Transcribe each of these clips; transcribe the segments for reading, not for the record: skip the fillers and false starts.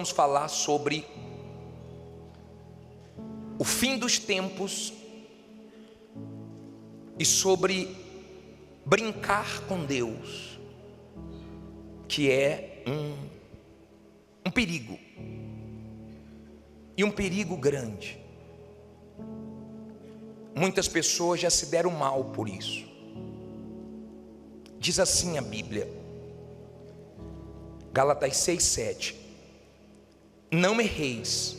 Vamos falar sobre o fim dos tempos e sobre brincar com Deus, que é um perigo, e um perigo grande. Muitas pessoas já se deram mal por isso. Diz assim a Bíblia, Gálatas 6:7: não erreis,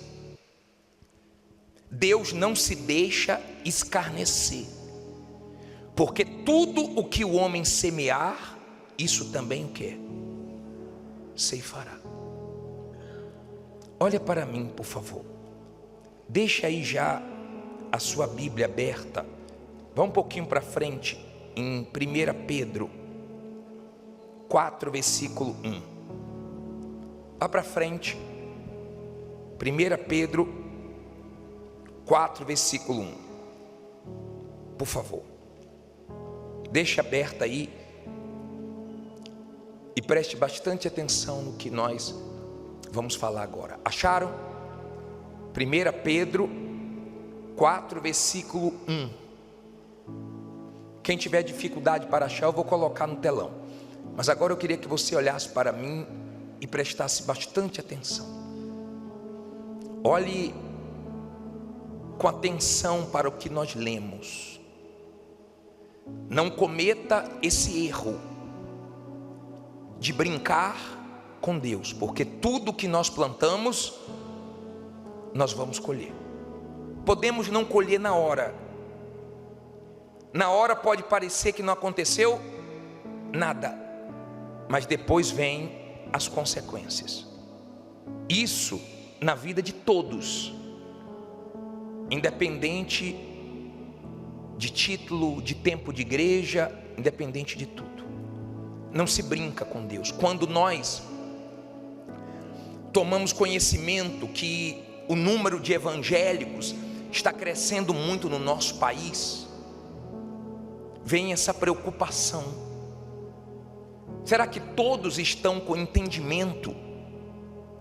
Deus não se deixa escarnecer, porque tudo o que o homem semear, isso também o que? Ceifará. Olha para mim, por favor. Deixa aí já a sua Bíblia aberta. Vá um pouquinho para frente, em 1 Pedro 4, versículo 1. Vá para frente. 1 Pedro 4, versículo 1. Por favor. Deixe aberta aí e preste bastante atenção no que nós vamos falar agora. Acharam? 1 Pedro 4, versículo 1. Quem tiver dificuldade para achar, eu vou colocar no telão. Mas agora eu queria que você olhasse para mim e prestasse bastante atenção. Olhe com atenção para o que nós lemos. Não cometa esse erro de brincar com Deus, porque tudo que nós plantamos, nós vamos colher. Podemos não colher na hora. Na hora pode parecer que não aconteceu nada, mas depois vem as consequências. Isso na vida de todos, independente de título, de tempo de igreja, independente de tudo. Não se brinca com Deus. Quando nós tomamos conhecimento que o número de evangélicos está crescendo muito no nosso país, vem essa preocupação. Será que todos estão com entendimento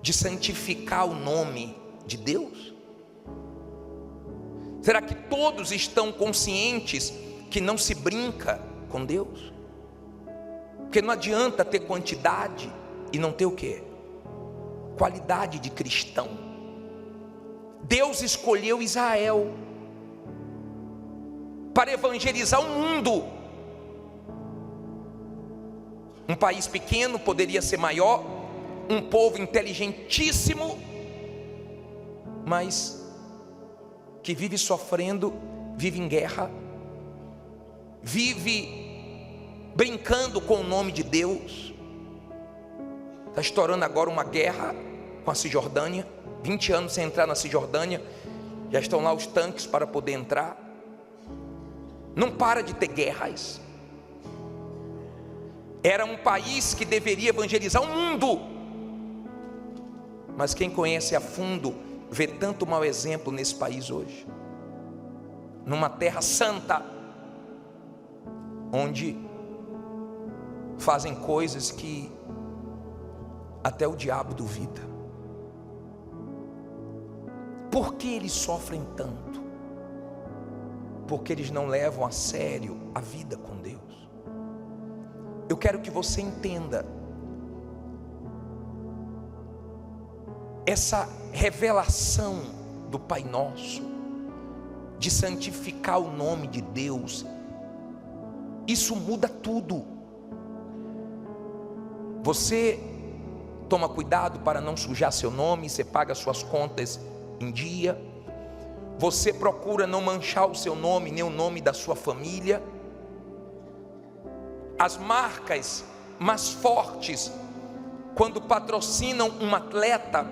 de santificar o nome de Deus? Será que todos estão conscientes que não se brinca com Deus? Porque não adianta ter quantidade e não ter o quê? Qualidade de cristão. Deus escolheu Israel para evangelizar o mundo. Um país pequeno poderia ser maior, um povo inteligentíssimo, mas que vive sofrendo, vive em guerra, vive brincando com o nome de Deus. Está estourando agora uma guerra com a Cisjordânia, 20 anos sem entrar na Cisjordânia, já estão lá os tanques para poder entrar. Não para de ter guerras. Era um país que deveria evangelizar o mundo, mas quem conhece a fundo vê tanto mau exemplo nesse país hoje, numa terra santa, onde fazem coisas que até o diabo duvida. Por que eles sofrem tanto? Porque eles não levam a sério a vida com Deus. Eu quero que você entenda essa revelação do Pai Nosso, de santificar o nome de Deus. Isso muda tudo. Você toma cuidado para não sujar seu nome, você paga suas contas em dia, você procura não manchar o seu nome, nem o nome da sua família. As marcas mais fortes, quando patrocinam um atleta,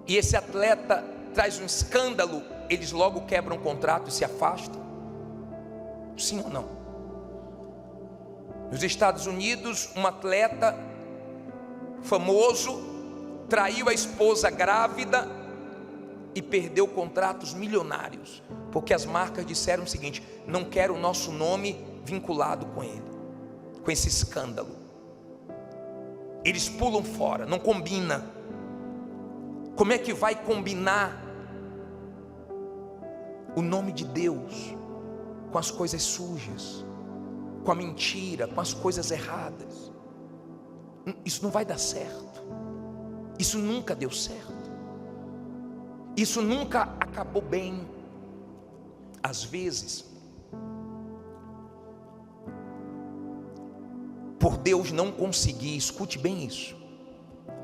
e esse atleta traz um escândalo, eles logo quebram o contrato e se afastam. Sim ou não? Nos Estados Unidos, um atleta famoso traiu a esposa grávida e perdeu contratos milionários, porque as marcas disseram o seguinte: não quero o nosso nome vinculado com ele, com esse escândalo. Eles pulam fora, não combina. Como é que vai combinar o nome de Deus com as coisas sujas, com a mentira, com as coisas erradas? Isso não vai dar certo. Isso nunca deu certo. Isso nunca acabou bem. Às vezes, por Deus não conseguir, escute bem isso,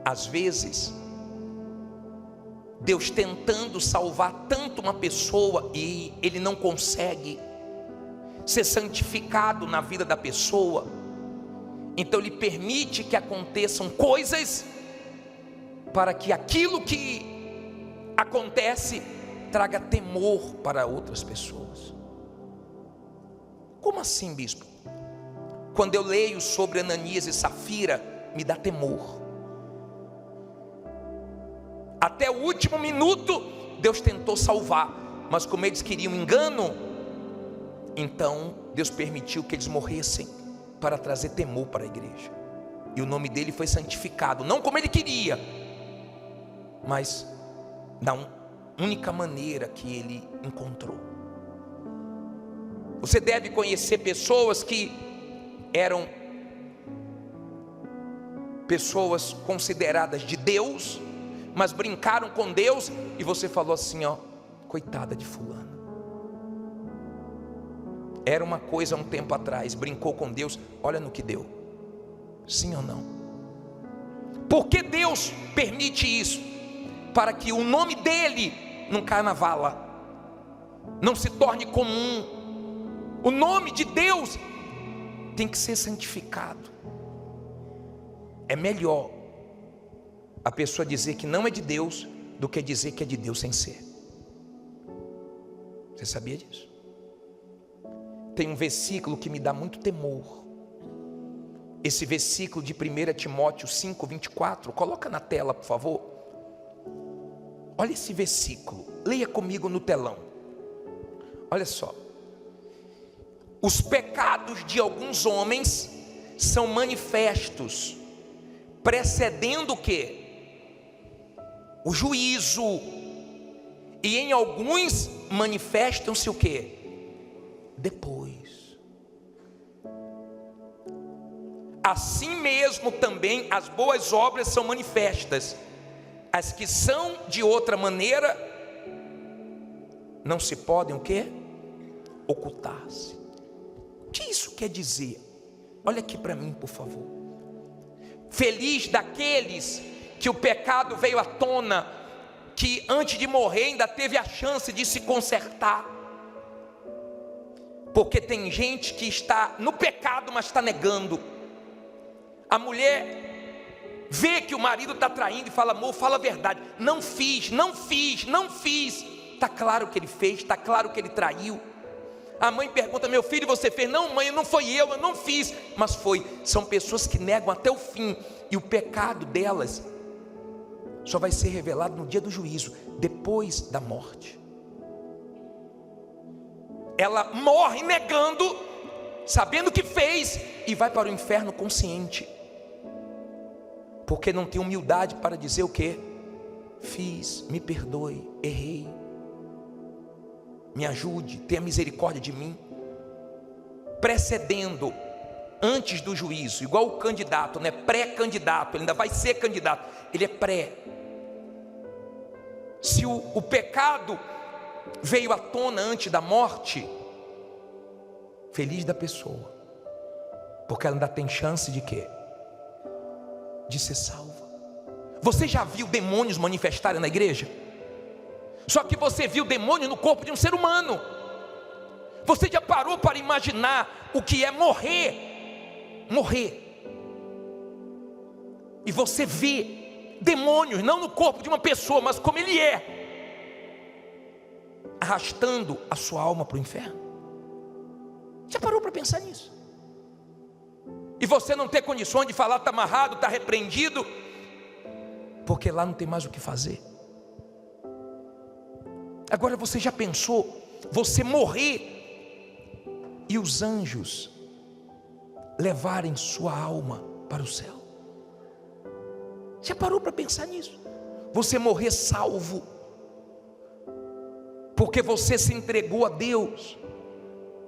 às vezes, Deus tentando salvar tanto uma pessoa e Ele não consegue ser santificado na vida da pessoa, então Ele permite que aconteçam coisas para que aquilo que acontece traga temor para outras pessoas. Como assim, bispo? Quando eu leio sobre Ananias e Safira, me dá temor. Até o último minuto, Deus tentou salvar, mas como eles queriam engano, então Deus permitiu que eles morressem para trazer temor para a igreja. E o nome dele foi santificado, não como ele queria, mas da única maneira que ele encontrou. Você deve conhecer pessoas que eram pessoas consideradas de Deus, mas brincaram com Deus, e você falou assim, ó, coitada de fulano. Era uma coisa um tempo atrás, brincou com Deus, olha no que deu. Sim ou não? Por que Deus permite isso? Para que o nome dele não caia na vala, não se torne comum. O nome de Deus tem que ser santificado. É melhor a pessoa dizer que não é de Deus do que dizer que é de Deus sem ser. Você sabia disso? Tem um versículo que me dá muito temor. Esse versículo de 1 Timóteo 5:24, coloca na tela, por favor. Olha esse versículo, leia comigo no telão. Olha só. Os pecados de alguns homens são manifestos, precedendo o quê? O juízo. E em alguns manifestam-se o quê? Depois. Assim mesmo também as boas obras são manifestas, as que são de outra maneira não se podem o quê? Ocultar-se. O que isso quer dizer? Olha aqui para mim, por favor. Feliz daqueles que o pecado veio à tona, que antes de morrer ainda teve a chance de se consertar. Porque tem gente que está no pecado, mas está negando. A mulher vê que o marido está traindo e fala, amor, fala a verdade. Não fiz. Está claro que ele fez, está claro que ele traiu. A mãe pergunta, meu filho, você fez? Não, mãe, não foi eu não fiz. Mas foi. São pessoas que negam até o fim. E o pecado delas só vai ser revelado no dia do juízo, depois da morte. Ela morre negando, sabendo que fez, e vai para o inferno consciente, porque não tem humildade para dizer o que? Fiz, me perdoe, errei, me ajude, tenha misericórdia de mim. Precedendo, antes do juízo, igual o candidato, né? Pré-candidato, ele ainda vai ser candidato, ele é pré. Se o pecado veio à tona antes da morte, feliz da pessoa, porque ela ainda tem chance de quê? De ser salva. Você já viu demônios manifestarem na igreja? Só que você viu demônio no corpo de um ser humano. Você já parou para imaginar o que é morrer? Morrer. E você vê demônios, não no corpo de uma pessoa, mas como ele é, arrastando a sua alma para o inferno. Já parou para pensar nisso? E você não ter condições de falar, está amarrado, está repreendido, porque lá não tem mais o que fazer. Agora você já pensou, você morrer e os anjos levarem sua alma para o céu? Já parou para pensar nisso? você morrer salvo, porque você se entregou a Deus,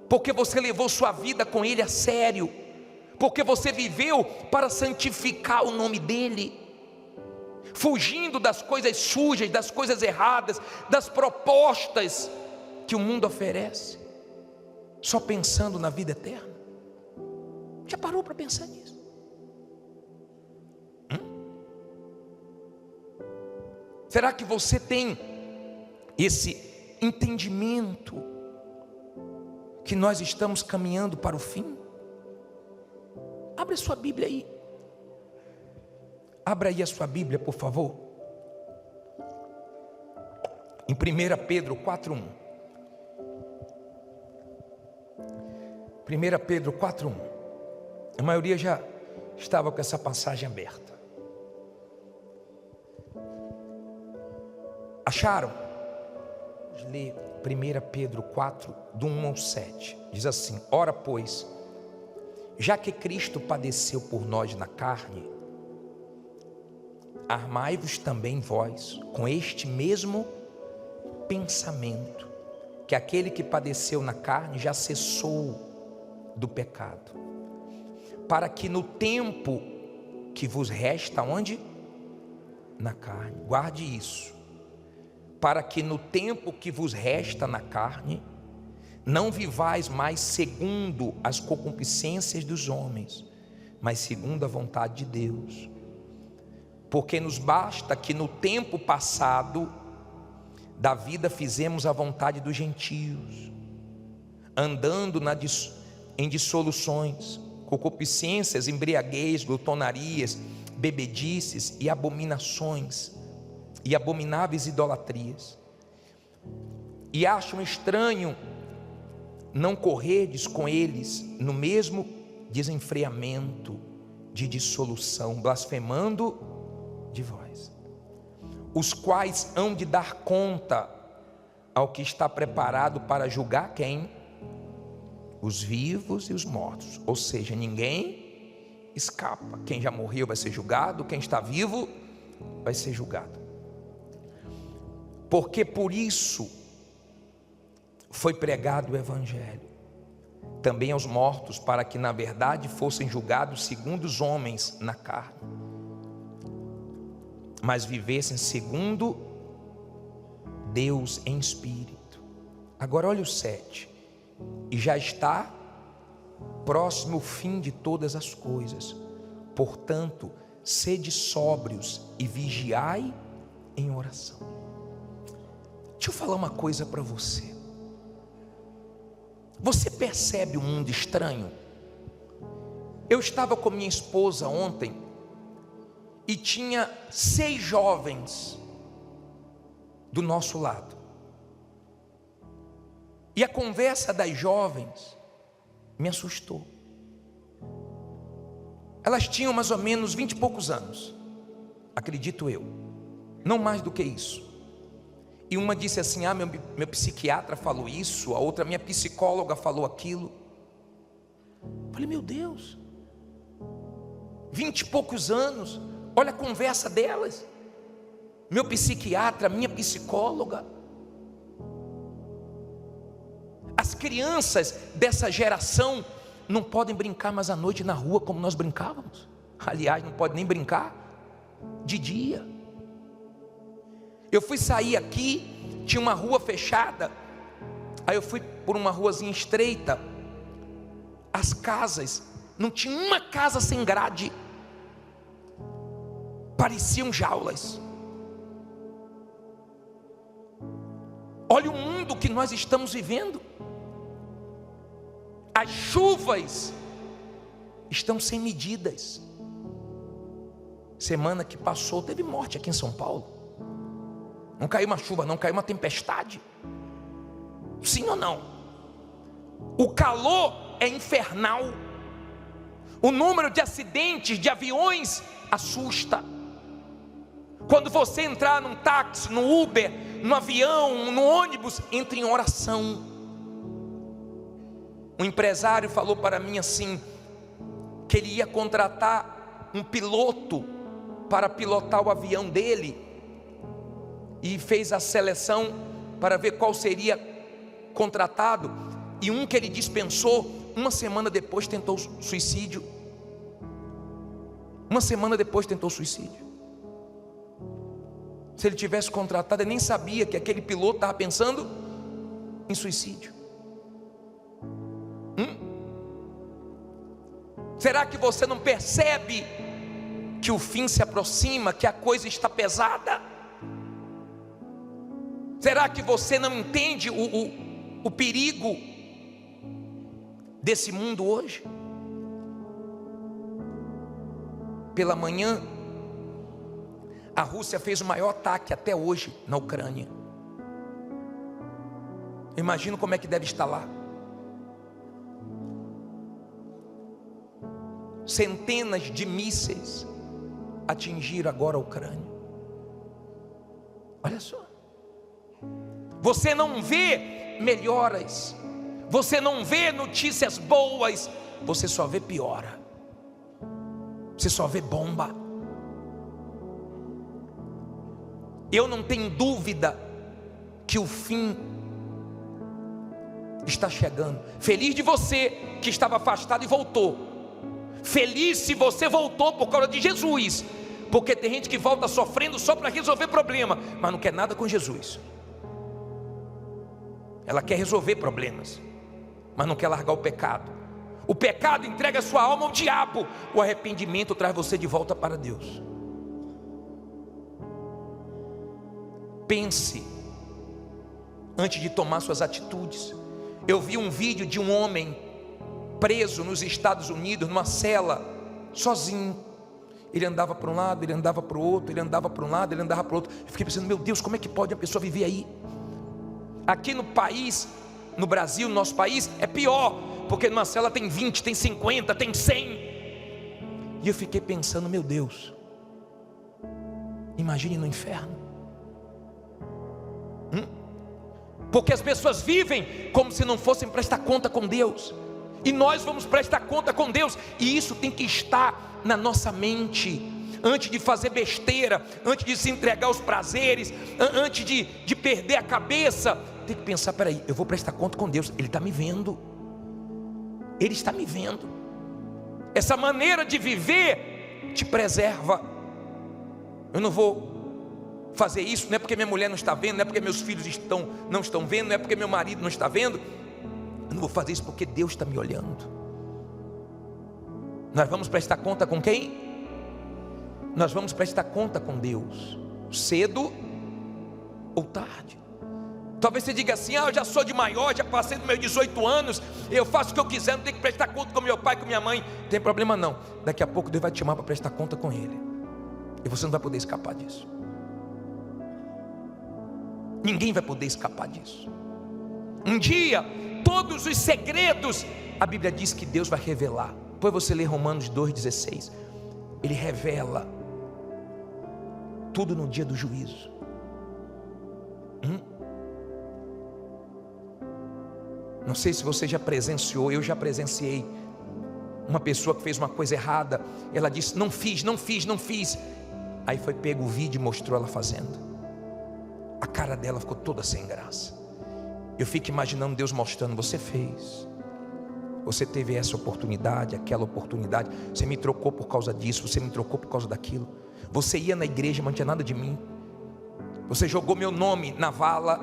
porque você levou sua vida com Ele a sério, porque você viveu para santificar o nome dEle, fugindo das coisas sujas, das coisas erradas, das propostas que o mundo oferece, só pensando na vida eterna. Já parou para pensar nisso? Será que você tem esse entendimento que nós estamos caminhando para o fim? Abre a sua Bíblia aí. Abra aí a sua Bíblia, por favor. Em 1 Pedro 4:1. 1 Pedro 4:1. A maioria já estava com essa passagem aberta. Acharam? Vamos ler 1 Pedro 4, do 1 ao 7. Diz assim: ora pois, já que Cristo padeceu por nós na carne, armai-vos também vós com este mesmo pensamento, que aquele que padeceu na carne já cessou do pecado, para que no tempo que vos resta, onde? Na carne. Guarde isso. Para que no tempo que vos resta na carne, não vivais mais segundo as concupiscências dos homens, mas segundo a vontade de Deus. Porque nos basta que no tempo passado da vida fizemos a vontade dos gentios, andando em dissoluções, concupiscências, embriaguez, glutonarias, bebedices e abominações, e abomináveis idolatrias. E acham estranho não correrdes com eles no mesmo desenfreamento de dissolução, blasfemando de vós, os quais hão de dar conta ao que está preparado para julgar quem? Os vivos e os mortos. Ou seja, ninguém escapa. Quem já morreu vai ser julgado, quem está vivo vai ser julgado. Porque por isso foi pregado o Evangelho também aos mortos, para que na verdade fossem julgados segundo os homens na carne, mas vivessem segundo Deus em espírito. Agora olha o 7. E já está próximo o fim de todas as coisas, portanto sede sóbrios e vigiai em oração. Deixa eu falar uma coisa para você. Você percebe um mundo estranho? Eu estava com minha esposa ontem e tinha 6 jovens do nosso lado. E a conversa das jovens me assustou. Elas tinham mais ou menos 20 e poucos anos, acredito eu, não mais do que isso. E uma disse assim: meu psiquiatra falou isso, a outra, minha psicóloga falou aquilo. Eu falei: meu Deus, 20 e poucos anos, olha a conversa delas. Meu psiquiatra, minha psicóloga. As crianças dessa geração não podem brincar mais à noite na rua como nós brincávamos. Aliás, não pode nem brincar de dia. Eu fui sair aqui, tinha uma rua fechada, aí eu fui por uma ruazinha estreita. As casas, não tinha uma casa sem grade, pareciam jaulas. Olha o mundo que nós estamos vivendo. As chuvas estão sem medidas. Semana que passou teve morte aqui em São Paulo. Não caiu uma chuva, não caiu uma tempestade. Sim ou não? O calor é infernal. O número de acidentes de aviões assusta. Quando você entrar num táxi, no Uber, no avião, no ônibus, entre em oração. Um empresário falou para mim assim, que ele ia contratar um piloto para pilotar o avião dele, e fez a seleção para ver qual seria contratado, e um que ele dispensou, uma semana depois tentou suicídio. Uma semana depois tentou suicídio. Se ele tivesse contratado, ele nem sabia que aquele piloto estava pensando em suicídio. Será que você não percebe que o fim se aproxima, que a coisa está pesada? Será que você não entende o perigo desse mundo hoje? Pela manhã, a Rússia fez o maior ataque até hoje na Ucrânia. Imagino como é que deve estar lá. Centenas de mísseis atingiram agora a Ucrânia. Olha só. Você não vê melhoras, você não vê notícias boas, você só vê piora, você só vê bomba. Eu não tenho dúvida que o fim está chegando. Feliz de você que estava afastado e voltou. Feliz se você voltou por causa de Jesus, porque tem gente que volta sofrendo só para resolver problema, mas não quer nada com Jesus. Ela quer resolver problemas, mas não quer largar o pecado. O pecado entrega a sua alma ao diabo. O arrependimento traz você de volta para Deus. Pense antes de tomar suas atitudes. Eu vi um vídeo de um homem preso nos Estados Unidos, numa cela, sozinho. Ele andava para um lado, ele andava para o outro, ele andava para um lado, ele andava para o outro. Eu fiquei pensando, meu Deus, como é que pode a pessoa viver aí? Aqui no país, no Brasil, no nosso país, é pior, porque numa cela tem 20, tem 50, tem 100. E eu fiquei pensando, meu Deus, imagine no inferno. Porque as pessoas vivem como se não fossem prestar conta com Deus, e nós vamos prestar conta com Deus, e isso tem que estar na nossa mente. Antes de fazer besteira, antes de se entregar aos prazeres, antes de perder a cabeça, tem que pensar, peraí, eu vou prestar conta com Deus, Ele está me vendo, Ele está me vendo. Essa maneira de viver te preserva. Eu não vou fazer isso, não é porque minha mulher não está vendo, não é porque meus filhos não estão vendo, não é porque meu marido não está vendo. Eu não vou fazer isso porque Deus está me olhando. Nós vamos prestar conta com quem? Nós vamos prestar conta com Deus, cedo ou tarde. Talvez você diga assim, eu já sou de maior, já passei dos meus 18 anos, eu faço o que eu quiser, não tenho que prestar conta com meu pai, com minha mãe. Não tem problema não, daqui a pouco Deus vai te chamar para prestar conta com Ele, e você não vai poder escapar disso. Ninguém vai poder escapar disso. Um dia, todos os segredos, a Bíblia diz que Deus vai revelar. Depois você lê Romanos 2,16. Ele revela tudo no dia do juízo. Não sei se você já presenciou, eu já presenciei uma pessoa que fez uma coisa errada. Ela disse, não fiz. Aí foi pego o vídeo e mostrou ela fazendo. A cara dela ficou toda sem graça. Eu fico imaginando Deus mostrando, você fez, você teve essa oportunidade, aquela oportunidade, você me trocou por causa disso, você me trocou por causa daquilo. Você ia na igreja, mas não tinha nada de mim. Você jogou meu nome na vala.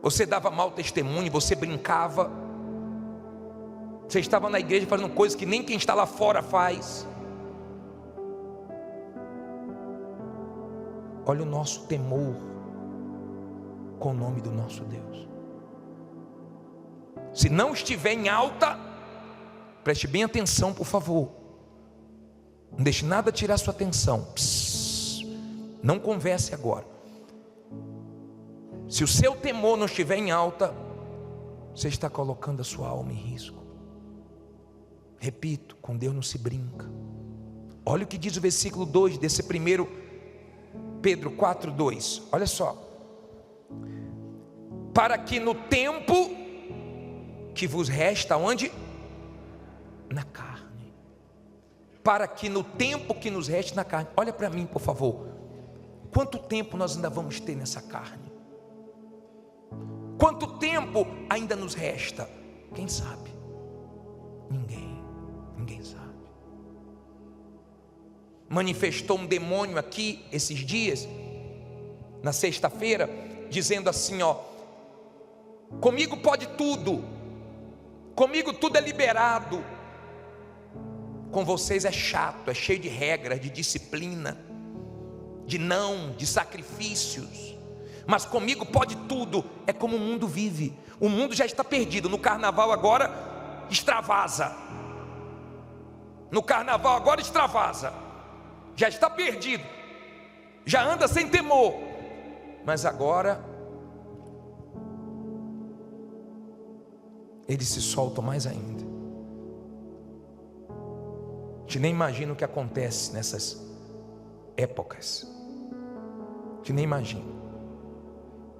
Você dava mau testemunho, você brincava. Você estava na igreja fazendo coisas que nem quem está lá fora faz. Olha o nosso temor com o nome do nosso Deus. Se não estiver em alta, preste bem atenção, por favor. Não deixe nada tirar sua atenção. Não converse agora. Se o seu temor não estiver em alta, você está colocando a sua alma em risco. Repito, com Deus não se brinca. Olha o que diz o versículo 2 desse primeiro Pedro 4:2. Olha só. Para que no tempo que vos resta, onde? Na carne. Para que no tempo que nos reste na carne. Olha para mim, por favor. Quanto tempo nós ainda vamos ter nessa carne? Quanto tempo ainda nos resta? Quem sabe? Ninguém sabe. Manifestou um demônio aqui esses dias, na sexta-feira, dizendo assim, ó: comigo pode tudo, comigo tudo é liberado, com vocês é chato, é cheio de regras, de disciplina, de sacrifícios, mas comigo pode tudo. É como o mundo vive. O mundo já está perdido. No carnaval agora extravasa, no carnaval agora extravasa, já está perdido, já anda sem temor, mas agora eles se soltam mais ainda. A gente nem imagina o que acontece nessas épocas, a gente nem imagina.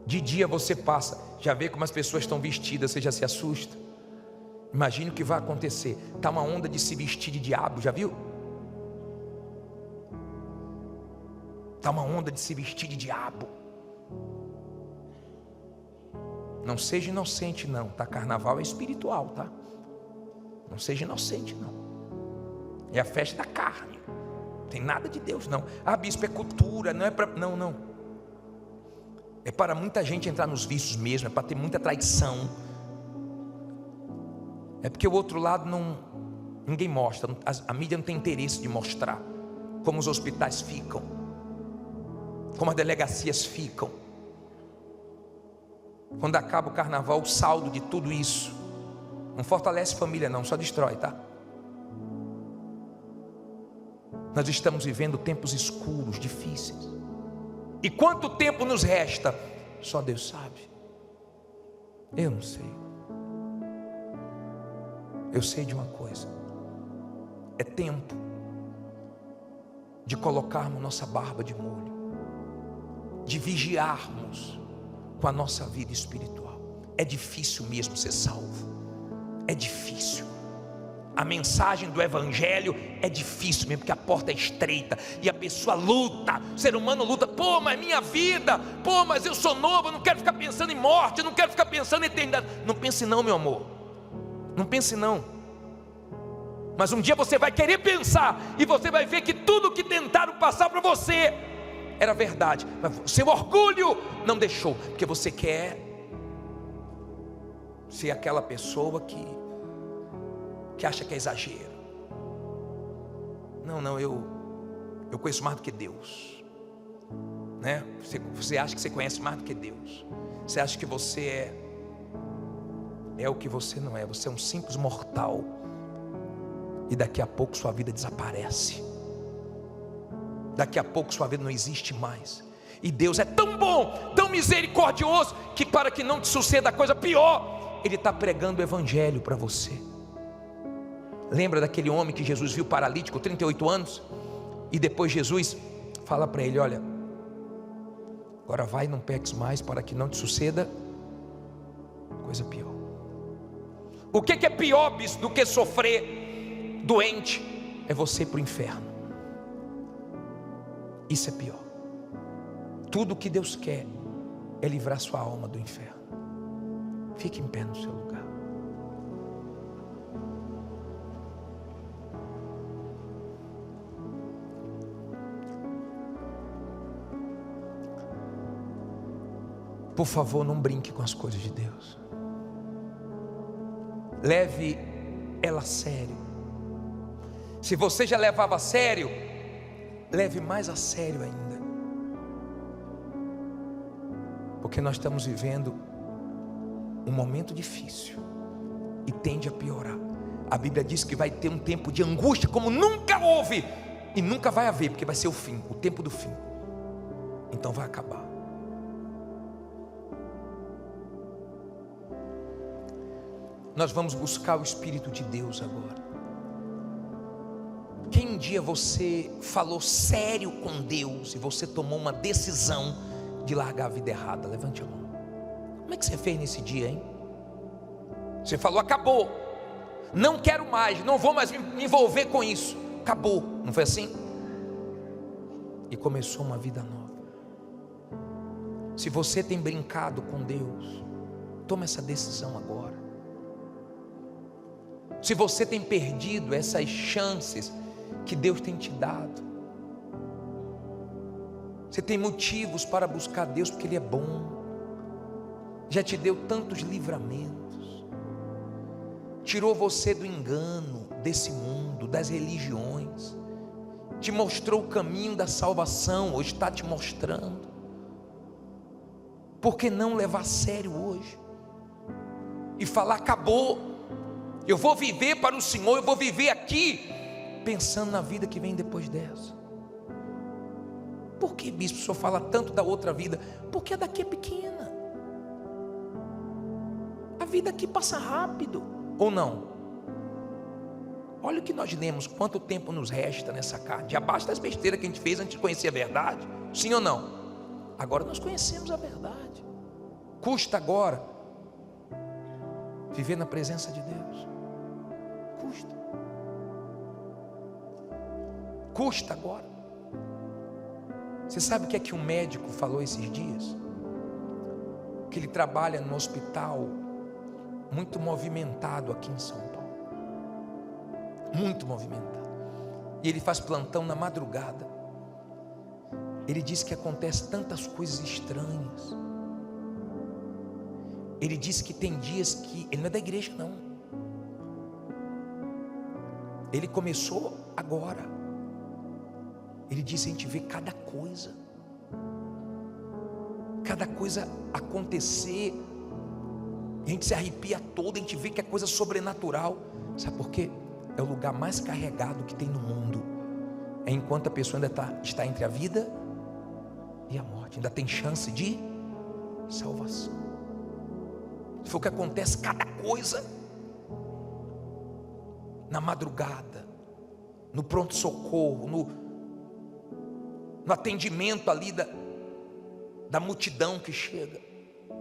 De dia você passa, já vê como as pessoas estão vestidas, você já se assusta. Imagine o que vai acontecer. Está uma onda de se vestir de diabo, já viu? Está uma onda de se vestir de diabo. Não seja inocente não, tá? Carnaval é espiritual, tá? Não seja inocente não. É a festa da carne. Não tem nada de Deus não. Ah, bispo, é cultura, não é para... Não. É para muita gente entrar nos vícios mesmo, é para ter muita traição. É porque o outro lado ninguém mostra, a mídia não tem interesse de mostrar como os hospitais ficam, como as delegacias ficam. Quando acaba o carnaval, o saldo de tudo isso não fortalece família não, só destrói, tá? Nós estamos vivendo tempos escuros, difíceis. E quanto tempo nos resta? Só Deus sabe. Eu não sei. Eu sei de uma coisa: é tempo de colocarmos nossa barba de molho, de vigiarmos com a nossa vida espiritual. É difícil mesmo ser salvo, é difícil. A mensagem do evangelho é difícil mesmo, porque a porta é estreita e a pessoa luta, o ser humano luta. Pô, mas minha vida, pô, mas eu sou novo, eu não quero ficar pensando em morte, eu não quero ficar pensando em eternidade. Não pense não, meu amor, não pense não. Mas um dia você vai querer pensar e você vai ver que tudo que tentaram passar para você era verdade, mas seu orgulho não deixou, porque você quer ser aquela pessoa que acha que é exagero. Não, eu conheço mais do que Deus, né? Você acha que você conhece mais do que Deus. Você acha que você é o que você não é. Você é um simples mortal, e daqui a pouco sua vida desaparece. Daqui a pouco sua vida não existe mais. E Deus é tão bom, tão misericordioso, que para que não te suceda coisa pior, Ele está pregando o evangelho para você. Lembra daquele homem que Jesus viu paralítico, 38 anos? E depois Jesus fala para ele: olha, agora vai e não peques mais, para que não te suceda coisa pior. O que é pior, bispo, do que sofrer doente? É você ir para o inferno. Isso é pior. Tudo que Deus quer é livrar sua alma do inferno. Fique em pé no seu lugar. Por favor, não brinque com as coisas de Deus. Leve ela a sério. Se você já levava a sério, leve mais a sério ainda. Porque nós estamos vivendo um momento difícil e tende a piorar. A Bíblia diz que vai ter um tempo de angústia como nunca houve, e nunca vai haver, porque vai ser o fim, o tempo do fim. Então vai acabar. Nós vamos buscar o Espírito de Deus agora. Quem um dia você falou sério com Deus e você tomou uma decisão de largar a vida errada? Levante a mão. Como é que você fez nesse dia, hein? Você falou: acabou, não quero mais, não vou mais me envolver com isso. Acabou, não foi assim? E começou uma vida nova. Se você tem brincado com Deus, toma essa decisão agora. Se você tem perdido essas chances que Deus tem te dado, você tem motivos para buscar Deus porque Ele é bom, já te deu tantos livramentos, tirou você do engano desse mundo, das religiões, te mostrou o caminho da salvação, hoje está te mostrando. Por que não levar a sério hoje e falar: acabou, eu vou viver para o Senhor, eu vou viver aqui pensando na vida que vem depois dessa? Por que, bispo, o senhor fala tanto da outra vida? Porque a daqui é pequena, a vida aqui passa rápido, ou não? Olha o que nós lemos, quanto tempo nos resta nessa carne, já basta as besteiras que a gente fez antes de conhecer a verdade, sim ou não? Agora nós conhecemos a verdade. Custa agora viver na presença de Deus, custa agora. Você sabe o que é que um médico falou esses dias? Que ele trabalha no hospital muito movimentado aqui em São Paulo, muito movimentado, e ele faz plantão na madrugada. Ele diz que acontece tantas coisas estranhas. Ele diz que tem dias que ele não é da igreja, não. Ele começou agora. Ele diz: a gente vê cada coisa acontecer, a gente se arrepia todo, a gente vê que é coisa sobrenatural. Sabe por quê? É o lugar mais carregado que tem no mundo. É enquanto a pessoa ainda está entre a vida e a morte, ainda tem chance de salvação. Foi o que acontece, cada coisa, na madrugada, no pronto-socorro, no atendimento ali da multidão que chega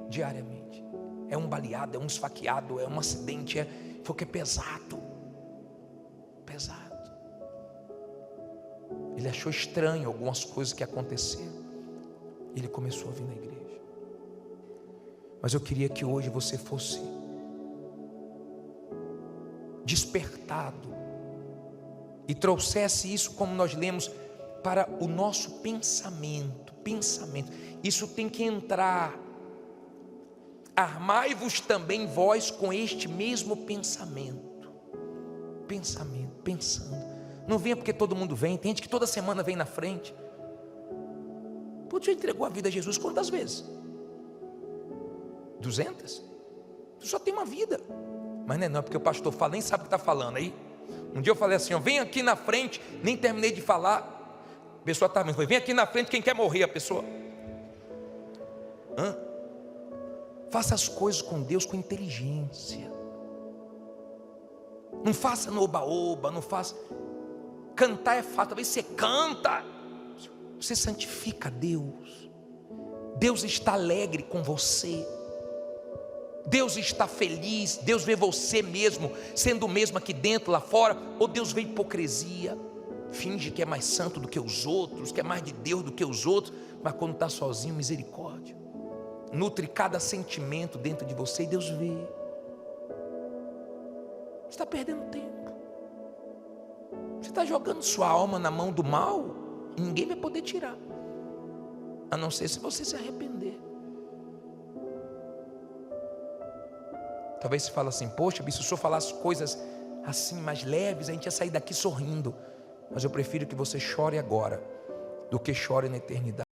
diariamente. É um baleado, é um esfaqueado, é um acidente, foi o que é pesado. Ele achou estranho algumas coisas que aconteceram. Ele começou a vir na igreja. Mas eu queria que hoje você fosse despertado e trouxesse isso, como nós lemos, para o nosso pensamento. Isso tem que entrar. Armai-vos também vós com este mesmo pensamento, pensando. Não venha porque todo mundo vem. Tem gente que toda semana vem na frente. Pô, tu já entregou a vida a Jesus quantas vezes? 200? Tu só tem uma vida. Mas não é porque o pastor fala, nem sabe o que está falando aí. Um dia eu falei assim: ó, vem aqui na frente, nem terminei de falar, a pessoa está vem aqui na frente quem quer morrer. A pessoa, faça as coisas com Deus com inteligência. Não faça no oba-oba, não faça. Cantar é fácil, talvez você canta, você santifica Deus. Deus está alegre com você, Deus está feliz. Deus vê você mesmo sendo o mesmo aqui dentro, lá fora. Ou Deus vê hipocrisia, finge que é mais santo do que os outros, que é mais de Deus do que os outros, mas quando está sozinho, misericórdia, nutre cada sentimento dentro de você e Deus vê. Você está perdendo tempo, você está jogando sua alma na mão do mal, e ninguém vai poder tirar, a não ser se você se arrepender. Talvez você fale assim: poxa, se o senhor falasse coisas assim mais leves, a gente ia sair daqui sorrindo. Mas eu prefiro que você chore agora do que chore na eternidade.